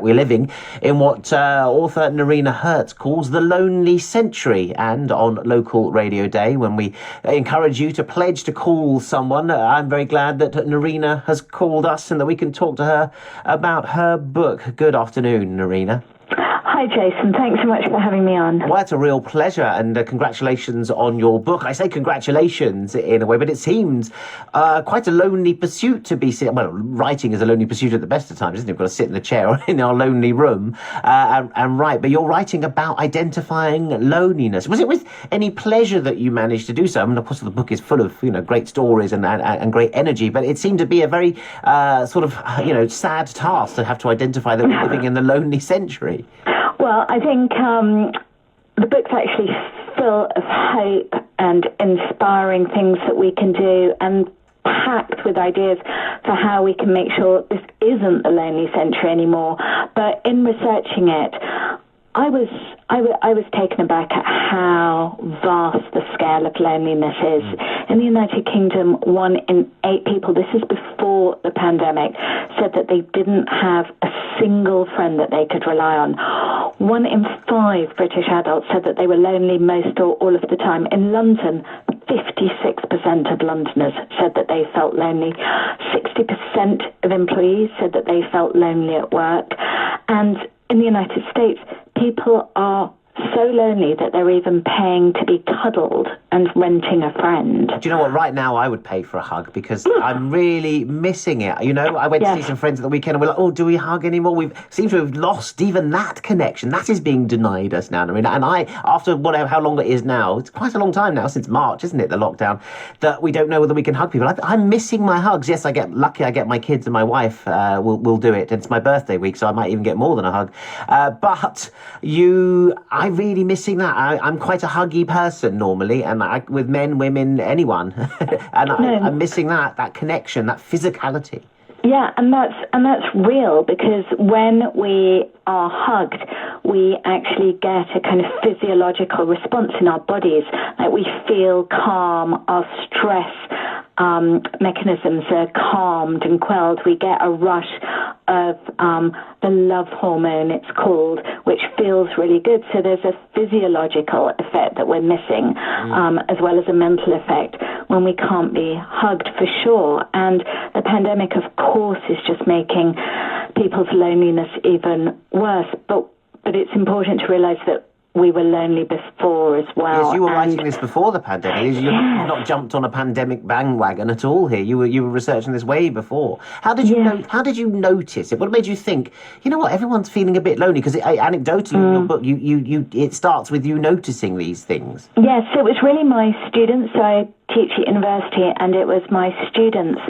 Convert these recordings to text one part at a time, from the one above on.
We're living in what author Noreena Hertz calls the lonely century. And on Local Radio Day, when we encourage you to pledge to call someone, I'm very glad that Noreena has called us and that we can talk to her about her book. Good afternoon, Noreena. Hi, Jason. Thanks so much for having me on. Well, it's a real pleasure, and congratulations on your book. I say congratulations in a way, but it seems quite a lonely pursuit to be... Well, writing is a lonely pursuit at the best of times, isn't it? You've got to sit in a chair or in our lonely room and write. But you're writing about identifying loneliness. Was it with any pleasure that you managed to do so? I mean, of course, the book is full of, great stories and great energy, but it seemed to be a very sad task to have to identify that we're living in the lonely century. Well, I think the book's actually full of hope and inspiring things that we can do, and packed with ideas for how we can make sure this isn't the lonely century anymore. But in researching it, I was taken aback at how vast the scale of loneliness is. In the United Kingdom, 1 in 8 people, this is before the pandemic, said that they didn't have a single friend that they could rely on. 1 in 5 British adults said that they were lonely most or all of the time. In London, 56% of Londoners said that they felt lonely. 60% of employees said that they felt lonely at work. And in the United States, people are so lonely that they're even paying to be cuddled and renting a friend. Do you know what? Right now, I would pay for a hug because I'm really missing it. I went to see some friends at the weekend and we're like, oh, do we hug anymore? We seem to have lost even that connection. That is being denied us now. And I, after how long it is now, it's quite a long time now, since March, isn't it, the lockdown, that we don't know whether we can hug people. I'm missing my hugs. Yes, I get my kids and my wife will do it. It's my birthday week, so I might even get more than a hug. But I'm really missing that. I'm quite a huggy person normally, and with men, women, anyone, and I'm missing that connection, that physicality. Yeah, and that's real, because when we are hugged, we actually get a kind of physiological response in our bodies. Like we feel calm, our stress mechanisms are calmed and quelled. We get a rush of the love hormone, it's called, which feels really good. So there's a physiological effect that we're missing, as well as a mental effect when we can't be hugged, for sure. And the pandemic, of course, is just making people's loneliness even worse. But it's important to realize that we were lonely before as well. Yes, you were writing this before the pandemic. You've not jumped on a pandemic bandwagon at all here. You were researching this way before. How did you notice it? What made you think, you know what, everyone's feeling a bit lonely? Because anecdotally in your book, it starts with you noticing these things. Yes, it was really my students. So I teach at university, and it was my students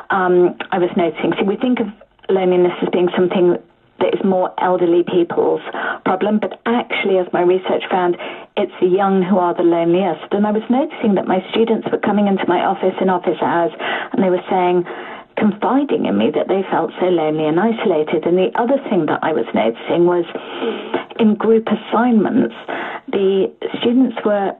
I was noticing. So we think of loneliness as being something that is more elderly people's problem, but actually, as my research found, it's the young who are the loneliest. And I was noticing that my students were coming into my office in office hours, and they were confiding in me that they felt so lonely and isolated. And the other thing that I was noticing was in group assignments, the students were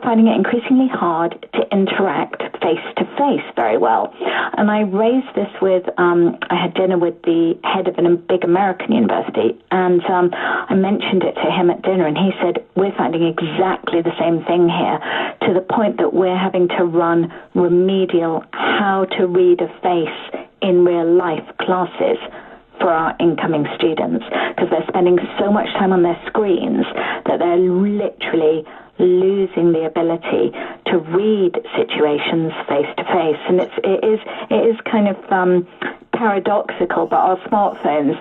finding it increasingly hard to interact face-to-face very well. And I raised this with, I had dinner with the head of a big American university, and I mentioned it to him at dinner, and he said, we're finding exactly the same thing here, to the point that we're having to run remedial how to read a face in real life classes for our incoming students, because they're spending so much time on their screens that they're literally losing the ability to read situations face to face. And it is kind of paradoxical, but our smartphones,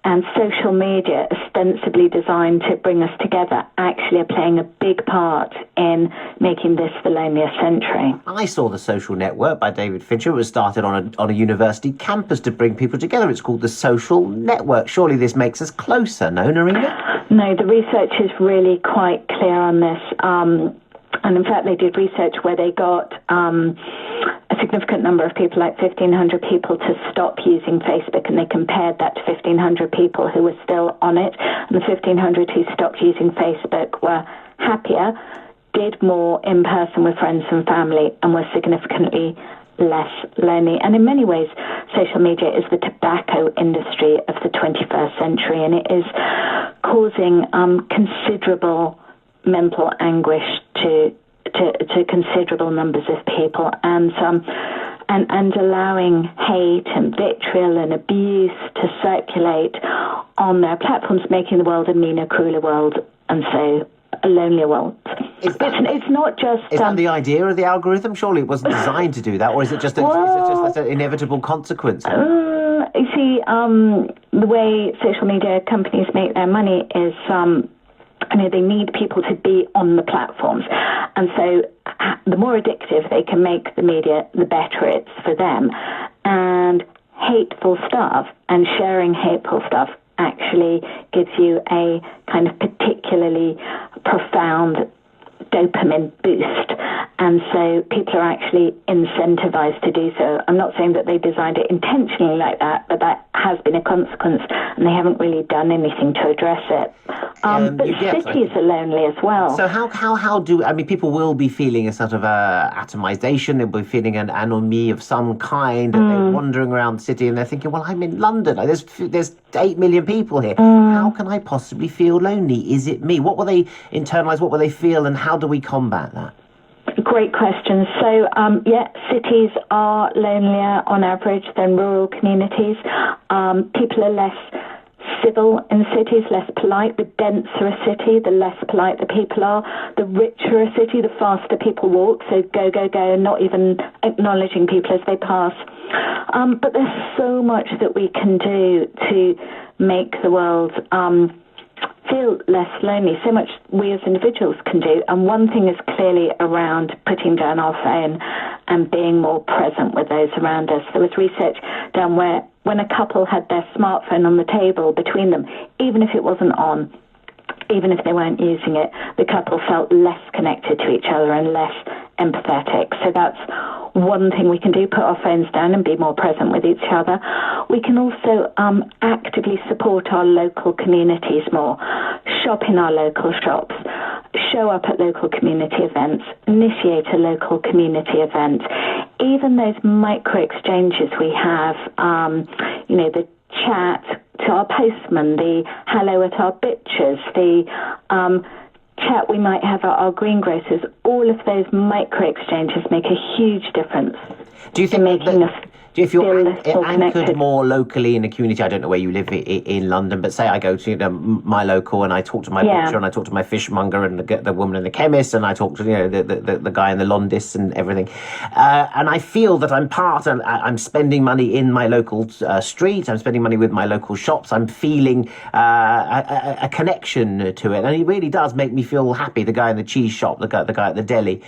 and social media, ostensibly designed to bring us together, actually are playing a big part in making this the loneliest century. I saw The Social Network by David Fincher. It was started on a university campus to bring people together. It's called The Social Network. Surely this makes us closer, no, Noreena? No, the research is really quite clear on this. And in fact, they did research where they got a significant number of people, like 1,500 people, to stop using Facebook, and they compared that to 1,500 people who were still on it. And the 1,500 who stopped using Facebook were happier, did more in person with friends and family, and were significantly less lonely. And in many ways, social media is the tobacco industry of the 21st century, and it is causing considerable mental anguish to considerable numbers of people, and allowing hate and vitriol and abuse to circulate on their platforms, making the world a meaner, crueler world, and so a lonelier world. It's not just... Is that the idea of the algorithm? Surely it wasn't designed to do that, or is it just an inevitable consequence? You see, the way social media companies make their money is... they need people to be on the platforms. And so the more addictive they can make the media, the better it's for them. And hateful stuff and sharing hateful stuff actually gives you a kind of particularly profound dopamine boost. And so people are actually incentivized to do so. I'm not saying that they designed it intentionally like that, but that has been a consequence, and they haven't really done anything to address it. But cities are lonely as well. So how do people will be feeling a sort of atomization? They'll be feeling an anomie of some kind, and they're wandering around the city, and they're thinking, well, I'm in London. There's 8 million people here. How can I possibly feel lonely? Is it me? What will they internalize? What will they feel? And how do we combat that? Great question. So, cities are lonelier on average than rural communities. People are less civil in cities, less polite. The denser a city, the less polite the people are. The richer a city, the faster people walk. So go, go, go, not even acknowledging people as they pass. But there's so much that we can do to make the world feel less lonely, so much we as individuals can do. And one thing is clearly around putting down our phone and being more present with those around us. There was research done where when a couple had their smartphone on the table between them, even if it wasn't on, even if they weren't using it, the couple felt less connected to each other and less empathetic. So that's one thing we can do, put our phones down and be more present with each other. We can also actively support our local communities more, shop in our local shops, show up at local community events, initiate a local community event. Even those micro exchanges we have, the chat to our postman, the hello at our butchers, the chat we might have at our greengrocers, all of those micro exchanges make a huge difference. Do you think making us if you're feel anchored connected more locally in a community, I don't know where you live in London, but say I go to my local and I talk to my butcher and I talk to my fishmonger and the woman in the chemist and I talk to the guy in the laundress and everything, and I feel that I'm part and I'm spending money in my local street, I'm spending money with my local shops, I'm feeling a connection to it, and it really does make me feel happy. The guy in the cheese shop, the guy at the deli,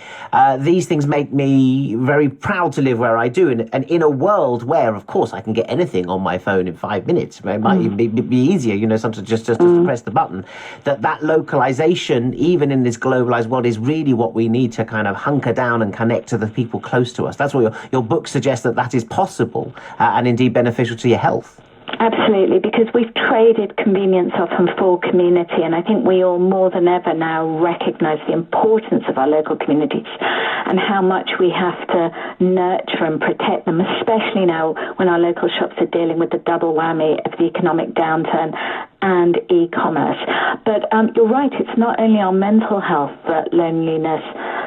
these things make me very proud to live where I do, and in a world where, of course, I can get anything on my phone in 5 minutes. It might even be easier, sometimes just to press the button. That localization, even in this globalized world, is really what we need to kind of hunker down and connect to the people close to us. That's what your book suggests, that is possible and indeed beneficial to your health. Absolutely, because we've traded convenience often for community, and I think we all more than ever now recognise the importance of our local communities and how much we have to nurture and protect them, especially now when our local shops are dealing with the double whammy of the economic downturn and e-commerce. But you're right, it's not only our mental health that loneliness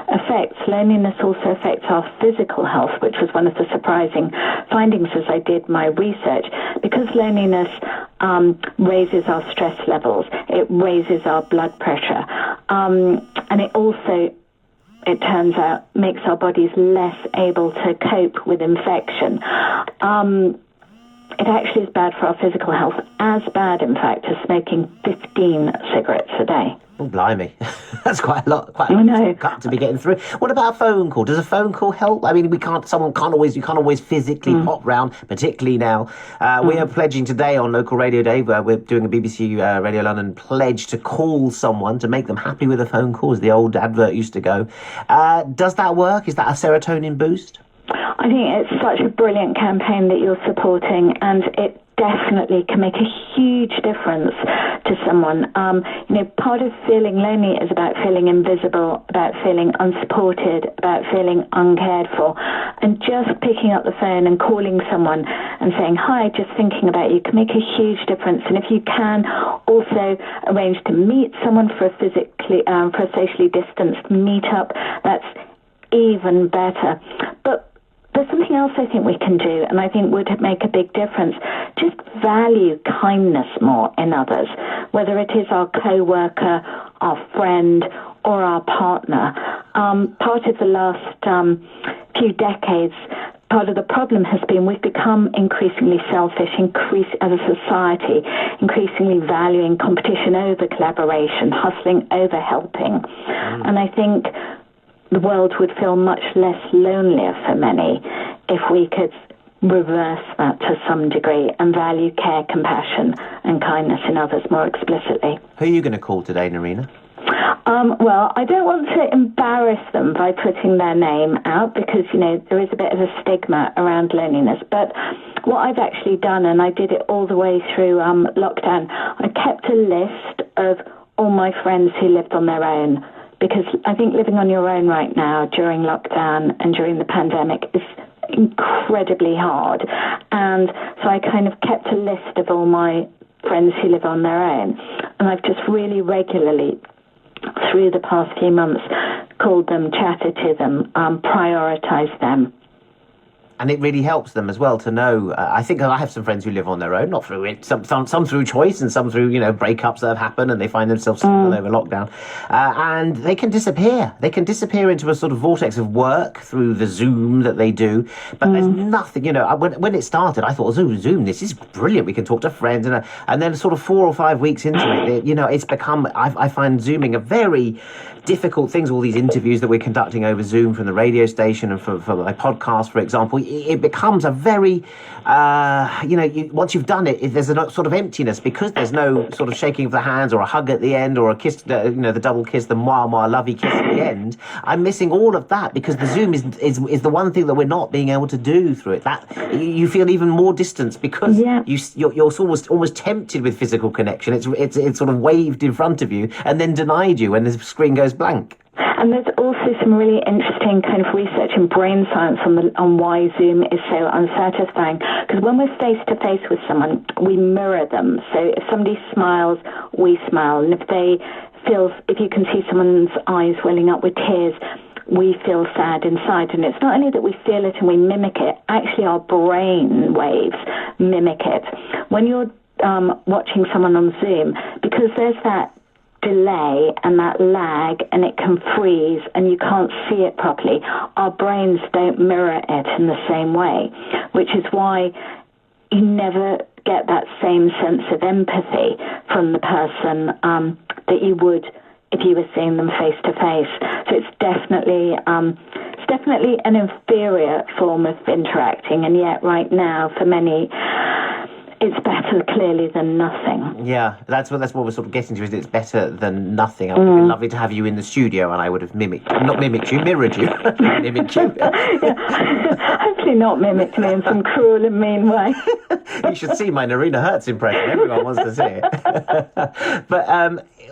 affects. Loneliness also affects our physical health, which was one of the surprising findings as I did my research. Because loneliness raises our stress levels, it raises our blood pressure, and it also, it turns out, makes our bodies less able to cope with infection. It actually is bad for our physical health, as bad, in fact, as smoking 15 cigarettes a day. Oh, blimey. That's quite a lot. Cut to be getting through. What about a phone call? Does a phone call help? I mean, you can't always physically pop round, particularly now. We are pledging today on Local Radio Day, where we're doing a BBC Radio London pledge to call someone to make them happy with a phone call, as the old advert used to go. Does that work? Is that a serotonin boost? I think it's such a brilliant campaign that you're supporting, and it definitely can make a huge difference to someone. Part of feeling lonely is about feeling invisible, about feeling unsupported, about feeling uncared for. And just picking up the phone and calling someone and saying, hi, just thinking about you, can make a huge difference. And if you can, also arrange to meet someone for a socially distanced meetup, that's even better. But there's something else I think we can do, and I think would make a big difference. Just value kindness more in others, whether it is our co-worker, our friend, or our partner. Part of the last few decades, part of the problem has been we've become increasingly selfish, as a society, increasingly valuing competition over collaboration, hustling over helping. And I think the world would feel much less lonelier for many if we could reverse that to some degree and value care, compassion and kindness in others more explicitly. Who are you going to call today, Noreena? Well, I don't want to embarrass them by putting their name out because, there is a bit of a stigma around loneliness. But what I've actually done, and I did it all the way through lockdown, I kept a list of all my friends who lived on their own, because I think living on your own right now during lockdown and during the pandemic is incredibly hard. And so I kind of kept a list of all my friends who live on their own. And I've just really regularly, through the past few months, called them, chatted to them, prioritized them. And it really helps them as well to know. I think I have some friends who live on their own, not through it, some through choice and some through, breakups that have happened and they find themselves single over lockdown. And they can disappear. They can disappear into a sort of vortex of work through the Zoom that they do. But there's nothing, when it started, I thought, Zoom, this is brilliant. We can talk to friends. And then sort of 4 or 5 weeks into it, it's become, I find Zooming a very difficult thing. All these interviews that we're conducting over Zoom from the radio station and for my podcast, for example, it becomes a very, once you've done it, there's a sort of emptiness because there's no sort of shaking of the hands or a hug at the end or a kiss, the double kiss, the mwah lovey kiss at the end. I'm missing all of that because the Zoom is the one thing that we're not being able to do through it. That you feel even more distance because you're almost tempted with physical connection. It's sort of waved in front of you and then denied you when the screen goes blank. And there's also some really interesting kind of research in brain science on why Zoom is so unsatisfying. Because when we're face to face with someone, we mirror them. So if somebody smiles, we smile. And if you can see someone's eyes welling up with tears, we feel sad inside. And it's not only that we feel it and we mimic it, actually our brain waves mimic it. When you're watching someone on Zoom, because there's that delay and that lag and it can freeze and you can't see it properly, our brains don't mirror it in the same way, which is why you never get that same sense of empathy from the person that you would if you were seeing them face to face. So it's definitely an inferior form of interacting, and yet right now for many it's better clearly than nothing. Yeah, that's what we're sort of getting to, is it's better than nothing. It would have been lovely to have you in the studio and I would have mirrored you. Mimicked you. Hopefully not mimicked me in some cruel and mean way. You should see my Noreena Hertz impression. Everyone wants to see it. But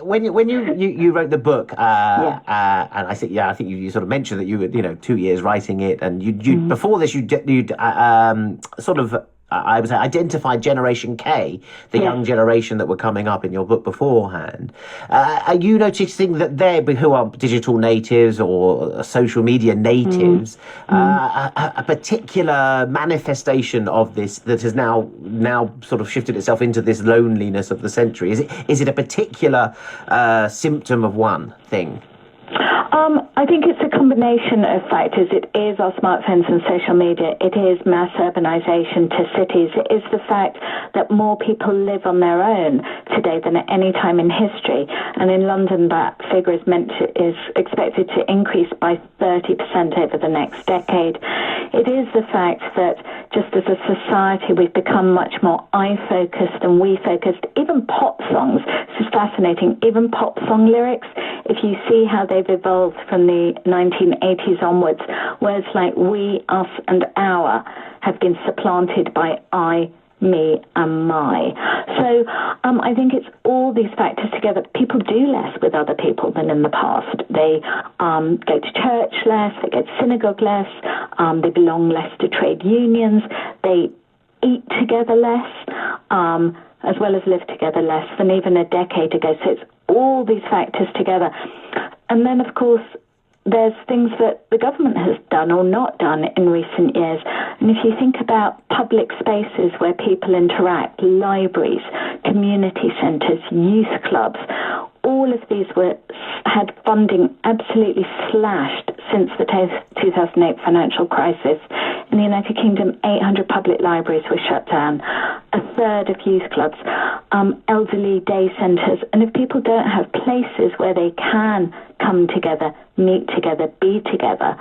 when you wrote the book, and I think you sort of mentioned that you were 2 years writing it, and you before this you'd sort of I would say identified Generation K, the young generation that were coming up in your book beforehand. Are you noticing that they, who are digital natives or social media natives, a particular manifestation of this that has now sort of shifted itself into this loneliness of the century? Is it a particular symptom of one thing? I think it's a combination of factors. It is our smartphones and social media. It is mass urbanization to cities. It is the fact that more people live on their own today than at any time in history. And in London, that figure is expected to increase by 30% over the next decade. It is the fact that just as a society, we've become much more I-focused and we-focused. Even pop songs, this is fascinating, even pop song lyrics, if you see how they've evolved from the 1980s onwards, words like we, us, and our have been supplanted by I, me, and my. So I think it's all these factors together. People do less with other people than in the past. They go to church less, they go to synagogue less, They belong less to trade unions. They eat together less, as well as live together less than even a decade ago. So it's all these factors together. And then, of course, there's things that the government has done or not done in recent years. And if you think about public spaces where people interact, libraries, community centres, youth clubs, all of these had funding absolutely slashed since the 2008 financial crisis. In the United Kingdom, 800 public libraries were shut down, a third of youth clubs, elderly day centres. And if people don't have places where they can come together, meet together, be together,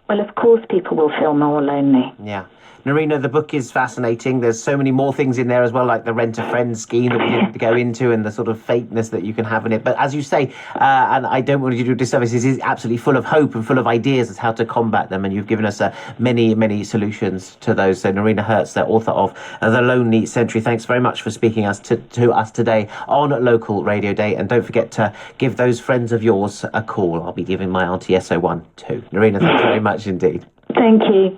well, of course, people will feel more lonely. Yeah. Noreena, the book is fascinating. There's so many more things in there as well, like the rent-a-friend scheme that we didn't go into and the sort of fakeness that you can have in it. But as you say, and I don't want you to do a disservice, it is absolutely full of hope and full of ideas as how to combat them. And you've given us many, many solutions to those. So Noreena Hertz, the author of The Lonely Century, thanks very much for speaking to us today on Local Radio Day. And don't forget to give those friends of yours a call. I'll be giving my Auntie SO1 too. Noreena, thanks very much indeed. Thank you.